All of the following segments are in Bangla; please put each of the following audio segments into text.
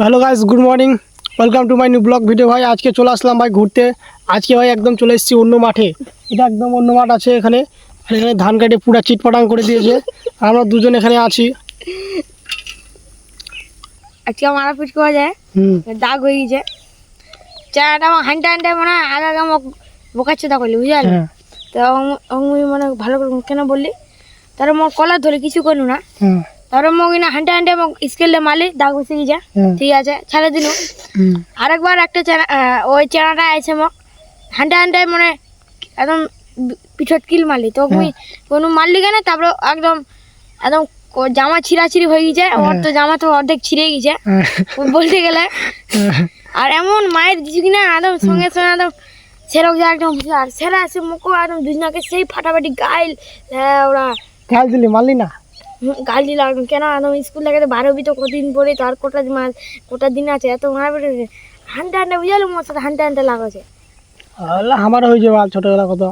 Hello guys, good morning. Welcome to my new blog video. ভাই আজকে চলে আসলাম ভাই ঘুরতে। আজকে ভাই একদম চলে এসেছি অন্য মাঠে। এটা একদম অন্য মাঠ আছে এখানে। আর এখানে ধান কেটে পুরো চিটপাটাং করে দিয়েছে। আমরা দুজন এখানে আছি। আজকে মারাপিট করা যায়, দাগ হয়ে গেছে। চাটা হান্টা হান্টা মানে আগে আগে আমাকে বোকাচ্ছে দা করলি বুঝলি। তো আমি মানে ভালো করে কেন বললি, তারা মোর কলার ধরে কিছু করলু না। তারপরে মোক না হান্টা হান্টা মোক স্কেলে মারলি, দাগ বসে গেছে। ঠিক আছে, ছেড়ে দিল। আরেকবার একটা ওই চেনাটা আছে মোক হান্টা হান্টায় মানে একদম পিঠত কিল মারলি। তো আমি কোনো মারলি কেন, তারপরে একদম একদম জামা ছিঁড়াছিড়ি হয়ে গেছে। ওর তো জামা তো অর্ধেক ছিঁড়ে গেছে বলতে গেলে। আর এমন মায়ের দিচ্ছি কিনা একদম সঙ্গে সঙ্গে একদম সেরক যা একদম আর সেরা আছে মুখো একদম দুজনাকে সেই ফাটাফাটি গাইল। ওরা গাল দিলি, মারলি না? গাল দিল একদম। কেন একদম স্কুল থেকে বার হবি তো কতদিন পরে, তো আর কোটা দিন আছে এত মারবে হান্টা হান্টা বুঝালো। মোর সাথে হান্টা হান্টা লাগাছে। আমারও হয়ে যাবে ছোটবেলা কত।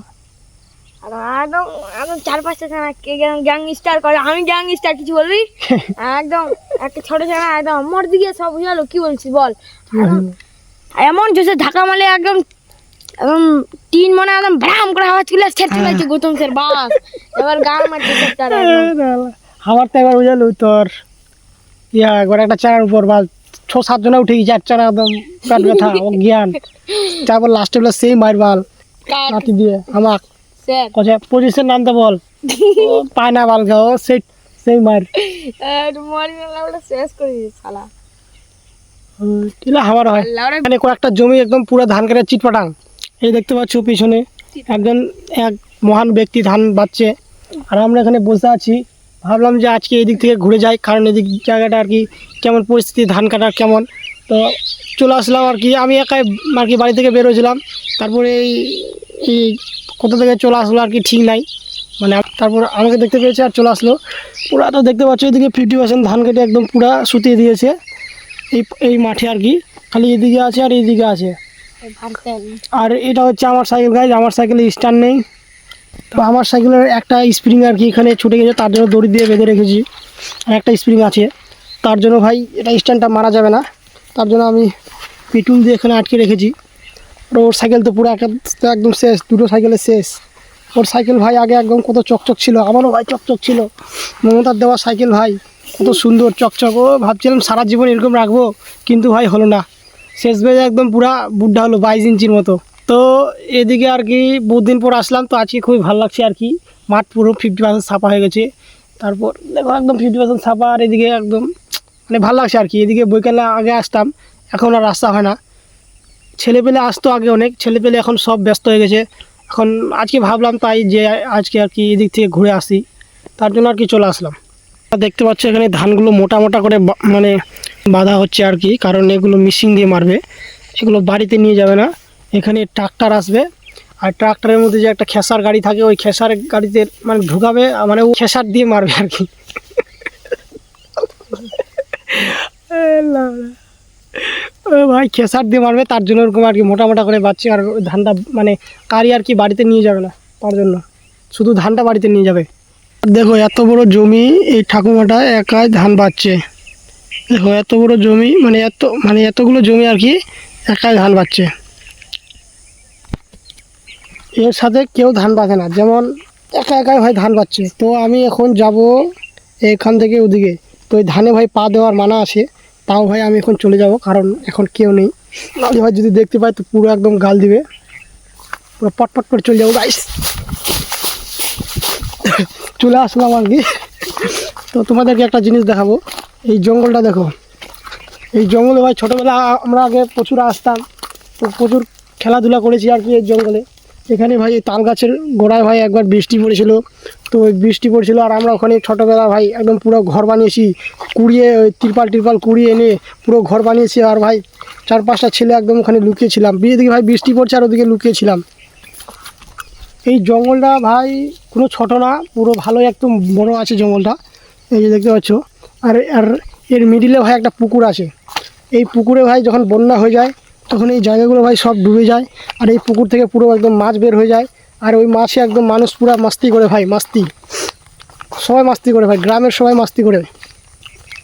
আর একদম একদম 4-5টা ছানা গ্যাংস্টার করে। আমি গ্যাংস্টার কিছু বলবি? একদম একটা ছোট ছানা একদম আমার দিকে সব বুঝালো। কি বলছিস বল? এমন জোসে ধাক্কা মারলে একদম একদম টিন মনে একদম ভ্রাম করে আওয়াজ চলে আসছে। গৌতম স্যার বাস এবার গান মারছে। আমার তো একবার বুঝালো তোর একবার একটা চারার উপর বা 6-7 জনা উঠে গেছে। 8 চারা একদম পেট ব্যথা ও জ্ঞান। তারপর লাস্টে বলে সেই মারবাল কাটি দিয়ে আমাক পজিশন নামতে বল পায় না বাল খাও সেই মার শেষ করে দিয়েছে শালা। আমার হয় মানে কয়েকটা জমি একদম পুরো ধান কেটে চিটপাটাং। এই দেখতে পাচ্ছ পিছনে এক মহান ব্যক্তি ধান বাচ্ছে। আর আমরা এখানে বসে আছি। ভাবলাম যে আজকে এই দিক থেকে ঘুরে যাই, কারণ এদিক জায়গাটা আর কি কেমন পরিস্থিতি, ধান কাটার কেমন। তো চলে আসলাম আর কি। আমি একাই আর কি বাড়ি থেকে বেরোছিলাম। তারপরে এই কোথা থেকে চলে আসলো আর কি ঠিক নাই, মানে তারপর আমাকে দেখতে পেয়েছে আর চলে আসলো। পুরা তো দেখতে পাচ্ছ এদিকে 50% ধান কেটে একদম পুরা শুতিয়ে দিয়েছে এই মাঠে আর কি। খালি এদিকে আছে আর এইদিকে আছে। আর এটা হচ্ছে আমার সাইকেল গাইজ। আমার সাইকেলে স্ট্যান্ড নেই, তো আমার সাইকেলের একটা স্প্রিং আর কি এখানে ছুটে গেছে, তার জন্য দড়ি দিয়ে বেঁধে রেখেছি। আর একটা স্প্রিং আছে, তার জন্য ভাই এটা স্ট্যান্ডটা মারা যাবে না, তার জন্য আমি পেটুল দিয়ে এখানে আটকে রেখেছি। আর ওর সাইকেল তো পুরো একদম শেষ, দুটো সাইকেলের শেষ। ওর সাইকেল ভাই আগে একদম কত চকচক ছিল, আমারও ভাই চকচক ছিল। মমতার দেওয়া সাইকেল ভাই কত সুন্দর চকচক। ও ভাবছিলাম সারা জীবন এরকম রাখবো, কিন্তু ভাই হলো না। শেষ বেজে একদম পুরা বুড্ঢা হলো, 22 ইঞ্চির মতো। তো এদিকে আর কি বহুত দিন পর আসলাম, তো আজকে খুবই ভালো লাগছে আর কি। মাঠ পুরো 50% ছাপা হয়ে গেছে। তারপর দেখো একদম 50% ছাপা। আর এদিকে একদম মানে ভালো লাগছে আর কি। এদিকে বৈকালে আগে আসতাম, এখন আর রাস্তা হয় না। ছেলেপেলে আসতো আগে অনেক, ছেলেপেলে এখন সব ব্যস্ত হয়ে গেছে। এখন আজকে ভাবলাম তাই যে আজকে আর কি এদিক থেকে ঘুরে আসি, তার জন্য আর কি চলে আসলাম। দেখতে পাচ্ছ এখানে ধানগুলো মোটা মোটা করে মানে বাঁধা হচ্ছে আর কি, কারণ এগুলো মিশিং দিয়ে মারবে। এগুলো বাড়িতে নিয়ে যাবে না, এখানে ট্রাক্টর আসবে। আর ট্রাক্টরের মধ্যে যে একটা খেসার গাড়ি থাকে, ওই খেসার গাড়িতে মানে ঢুকাবে, মানে ও খেসার দিয়ে মারবে আর কি। ভাই খেসার দিয়ে মারবে, তার জন্য ওরকম আর কি মোটা মোটা করে বাচ্চা। আর ধানটা মানে কারি আর কি বাড়িতে নিয়ে যাবে না, তার জন্য শুধু ধানটা বাড়িতে নিয়ে যাবে। দেখো এত বড় জমি, এই ঠাকুমাটা একাই ধান বাচ্ছে। দেখো এত বড় জমি, মানে এতগুলো জমি আর কি একাই ধান বাচ্ছে। এর সাথে কেউ ধান বাঁধে না, যেমন একা একাই ভাই ধান বাচ্ছে। তো আমি এখন যাব এখান থেকে ওদিকে। তো ওই ধানে ভাই পা দেওয়ার মানা আছে, তাও ভাই আমি এখন চলে যাব, কারণ এখন কেউ নেই। নাহলে ভাই যদি দেখতে পাই তো পুরো একদম গাল দিবে, পুরো পটপট করে চলে যাবো গাইস। চলে আসলাম আর কি। তো তোমাদেরকে একটা জিনিস দেখাবো, এই জঙ্গলটা দেখো। এই জঙ্গলে ভাই ছোটোবেলা আমরা আগে প্রচুর আসতাম, তো প্রচুর খেলাধুলা করেছি আর কি এই জঙ্গলে। এখানে ভাই এই তাল গাছের গোড়ায় ভাই একবার বৃষ্টি পড়েছিল, তো ওই বৃষ্টি পড়েছিল আর আমরা ওখানে ছোটোবেলা ভাই একদম পুরো ঘর বানিয়েছি, কুড়িয়ে ওই তিরপাল কুড়িয়ে এনে পুরো ঘর বানিয়েছি। আর ভাই 4-5টা ছেলে একদম ওখানে লুকিয়েছিলাম। এদিকে ভাই বৃষ্টি পড়ছে আর ওদিকে লুকিয়েছিলাম। এই জঙ্গলটা ভাই কোনো ছোটো না, পুরো ভালোই একদম বড় আছে জঙ্গলটা, এই যে দেখতে পাচ্ছ। আর এর মিডিলে ভাই একটা পুকুর আছে। এই পুকুরে ভাই যখন বন্যা হয়ে যায় তখন এই জায়গাগুলো ভাই সব ডুবে যায়। আর এই পুকুর থেকে পুরো একদম মাছ বের হয়ে যায়। আর ওই মাছে একদম মানুষ পুরো মাস্তি করে ভাই, সবাই মাস্তি করে ভাই, গ্রামের সবাই মাস্তি করে।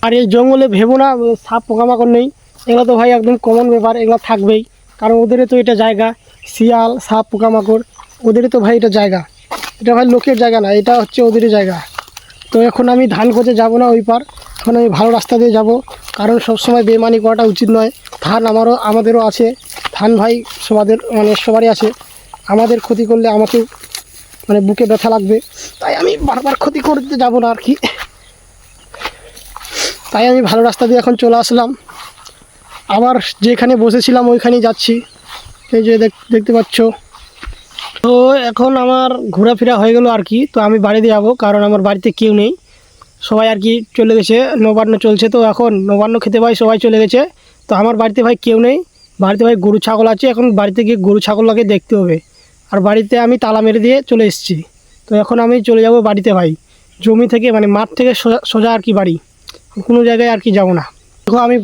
আর এই জঙ্গলে ভেবো না সাপ পোকামাকড় নেই, এগুলো তো ভাই একদম কমন ব্যাপার, এগুলো থাকবেই, কারণ ওদেরও তো এটা জায়গা। শিয়াল, সাপ, পোকামাকড়, ওদেরই তো ভাই এটা জায়গা। এটা ভাই লোকের জায়গা না, এটা হচ্ছে ওদেরই জায়গা। তো এখন আমি ধান খোঁজে যাব না ওই পার, এখন আমি ভালো রাস্তা দিয়ে যাব, কারণ সবসময় বেমানি করাটা উচিত নয়। ধান আমাদেরও আছে, ধান ভাই সবারই আছে। আমাদের ক্ষতি করলে আমাকে বুকে ব্যথা লাগবে, তাই আমি বারবার ক্ষতি করতে যাব না আর কি। তাই আমি ভালো রাস্তা দিয়ে এখন চলে আসলাম, আবার যেখানে বসেছিলাম ওইখানেই যাচ্ছি। এই যে দেখতে পাচ্ছ। তো এখন আমার ঘোরাফেরা হয়ে গেল আর কি। তো আমি বাড়িতে যাব, কারণ আমার বাড়িতে কেউ নেই, সবাই আর কি চলে গেছে। নবান্ন চলছে, তো এখন নবান্ন খেতে ভাই সবাই চলে গেছে। তো আমার বাড়িতে ভাই কেউ নেই, বাড়িতে ভাই গরু ছাগল আছে। এখন বাড়িতে গিয়ে গরু ছাগলকে দেখতে হবে, আর বাড়িতে আমি তালা মেরে দিয়ে চলে এসেছি। তো এখন আমি চলে যাব বাড়িতে ভাই, জমি থেকে মাঠ থেকে সোজা আর কি বাড়ি, কোনো জায়গায় আর কি যাব না। দেখো আমি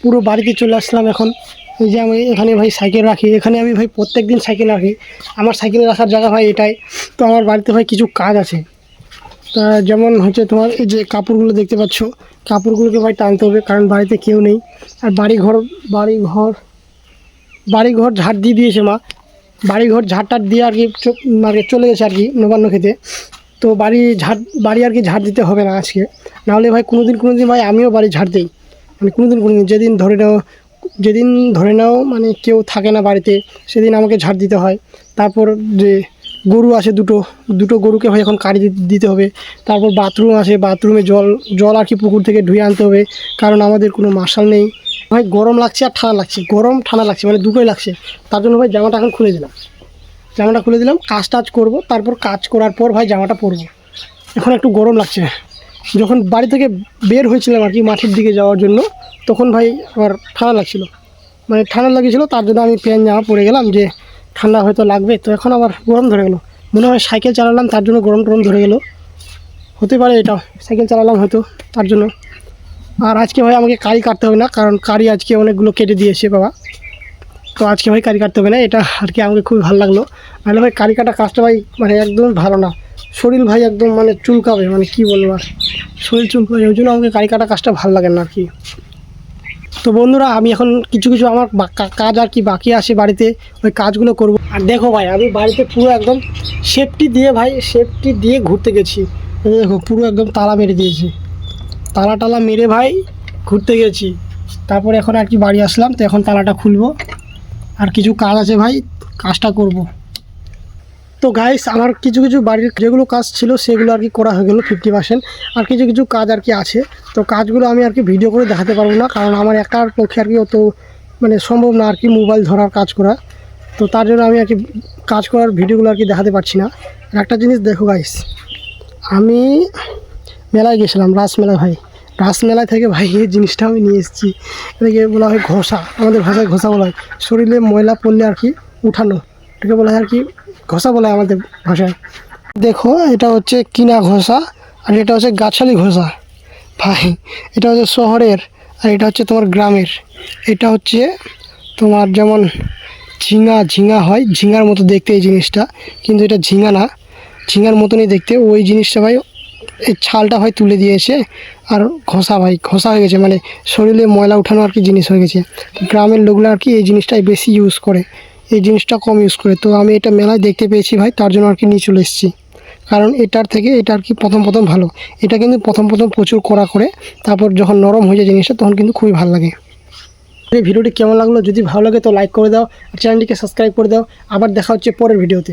পুরো বাড়িতে চলে আসলাম এখন। এই যে আমি এখানে ভাই সাইকেল রাখি, এখানে আমি ভাই প্রত্যেক দিন সাইকেল রাখি, আমার সাইকেল রাখার জায়গা ভাই এটাই। তো আমার বাড়িতে ভাই কিছু কাজ আছে, তা যেমন হচ্ছে তোমার এই যে কাপড়গুলো দেখতে পাচ্ছ, কাপড়গুলোকে ভাই টানতে হবে, কারণ বাড়িতে কেউ নেই। আর বাড়িঘর ঝাড় দিয়ে দিয়েছে মা, বাড়িঘর ঝাড়টার দিয়ে আর কি চলে গেছে আর কি নবান্ন খেতে। তো বাড়ি আর কি ঝাড় দিতে হবে না আজকে, নাহলে ভাই কোনোদিন ভাই আমিও বাড়ি ঝাড় দিই, কোনোদিন যেদিন ধরে নাও কেউ থাকে না বাড়িতে, সেদিন আমাকে ঝাড় দিতে হয়। তারপর যে গরু আছে দুটো গরুকে ভাই এখন কাড়ি দিতে হবে। তারপর বাথরুম আছে, বাথরুমে জল আর কি পুকুর থেকে ধুয়ে আনতে হবে, কারণ আমাদের কোনো মার্শাল নেই। ভাই গরম লাগছে আর ঠান্ডা লাগছে, ঠান্ডা লাগছে, দুটোই লাগছে। তার জন্য ভাই জামাটা এখন খুলে দিলাম, কাজ করবো, তারপর কাজ করার পর ভাই জামাটা পরবো। এখন একটু গরম লাগছে। যখন বাড়ি থেকে বের হয়েছিলাম আর কি মাঠের দিকে যাওয়ার জন্য, তখন ভাই আমার ঠান্ডা লাগছিলো, ঠান্ডা লাগিয়েছিলো, তার জন্য আমি প্যান্ট জামা পরে গেলাম যে ঠান্ডা হয়তো লাগবে। তো এখন আবার গরম ধরে গেলো, মনে হয় সাইকেল চালালাম তার জন্য গরম ধরে গেলো, হতে পারে এটাও, সাইকেল চালালাম হয়তো তার জন্য। আর আজকে ভাই আমাকে কারি কাটতে হবে না, কারণ কারি আজকে অনেকগুলো কেটে দিয়েছে বাবা। তো আজকে ভাই কারি কাটতে হবে না, এটা আর কি আমাকে খুবই ভালো লাগলো। নাহলে ভাই কারি কাটা কাজটা ভাই একদম ভালো না, শরীর ভাই একদম চুলকাবে, কি বলবো আর, শরীর চুলকাবে, ওই জন্য আমাকে কারি কাটা কাজটা ভালো লাগে না আর কি। তো বন্ধুরা আমি এখন কিছু আমার কাজ আর কি বাকি আছে বাড়িতে, ওই কাজগুলো করব। আর দেখো ভাই আমি বাড়িতে পুরো একদম সেফটি দিয়ে ঘুরতে গেছি। দেখো পুরো একদম তালা মেরে দিয়েছি, তালা মেরে ভাই ঘুরতে গেছি। তারপরে এখন আর কি বাড়ি আসলাম, তো এখন তালাটা খুলবো, আর কিছু কাজ আছে ভাই, কাজটা করব। তো গাইস আমার কিছু বাড়ির যেগুলো কাজ ছিল সেগুলো আর কি করা হয়ে গেলো 50%, আর কিছু কাজ আর কি আছে। তো কাজগুলো আমি আর কি ভিডিও করে দেখাতে পারবো না, কারণ আমার একার পক্ষে আর কি অত সম্ভব না আর কি মোবাইল ধরার কাজ করা। তো তার জন্য আমি আর কি কাজ করার ভিডিওগুলো আর কি দেখাতে পারছি না। আর একটা জিনিস দেখো গাইস, আমি মেলায় গেছিলাম, রাসমেলায় ভাই, রাসমেলায় থেকে ভাই এই জিনিসটা আমি নিয়ে এসেছি। এটাকে বলা হয় ঘষা, আমাদের ভাষায় ঘষা বলা হয়, শরীরে ময়লা পড়লে আর কি উঠানো, এটাকে বলা হয় আর কি ঘষা বলা হয় আমাদের ভাষায়। দেখো এটা হচ্ছে কিনা ঘষা, আর এটা হচ্ছে গাছালি ঘষা ভাই, এটা হচ্ছে শহরের, আর এটা হচ্ছে তোমার গ্রামের। এটা হচ্ছে তোমার যেমন ঝিঙা হয়, ঝিঙার মতো দেখতে এই জিনিসটা, কিন্তু এটা ঝিঙা না, ঝিঙার মতনই দেখতে। ওই জিনিসটা ভাই এই ছালটা ভাই তুলে দিয়েছে, আর ঘষা হয়ে গেছে, শরীরে ময়লা উঠানো আর কি জিনিস হয়ে গেছে। গ্রামের লোকগুলো আর কি এই জিনিসটাই বেশি ইউজ করে, এই জিনিসটা কম ইউজ করে। তো আমি এটা মেলায় দেখতে পেয়েছি ভাই, তার জন্য আর কি নিয়ে চলে এসেছি, কারণ এটার থেকে এটা আর কি প্রথম ভালো। এটা কিন্তু প্রথম প্রচুর কড়া করে, তারপর যখন নরম হয়ে যায় জিনিসটা তখন কিন্তু খুবই ভালো লাগে। এই ভিডিওটি কেমন লাগলো, যদি ভালো লাগে তো লাইক করে দাও, আর চ্যানেলটিকে সাবস্ক্রাইব করে দাও। আবার দেখা হচ্ছে পরের ভিডিওতে।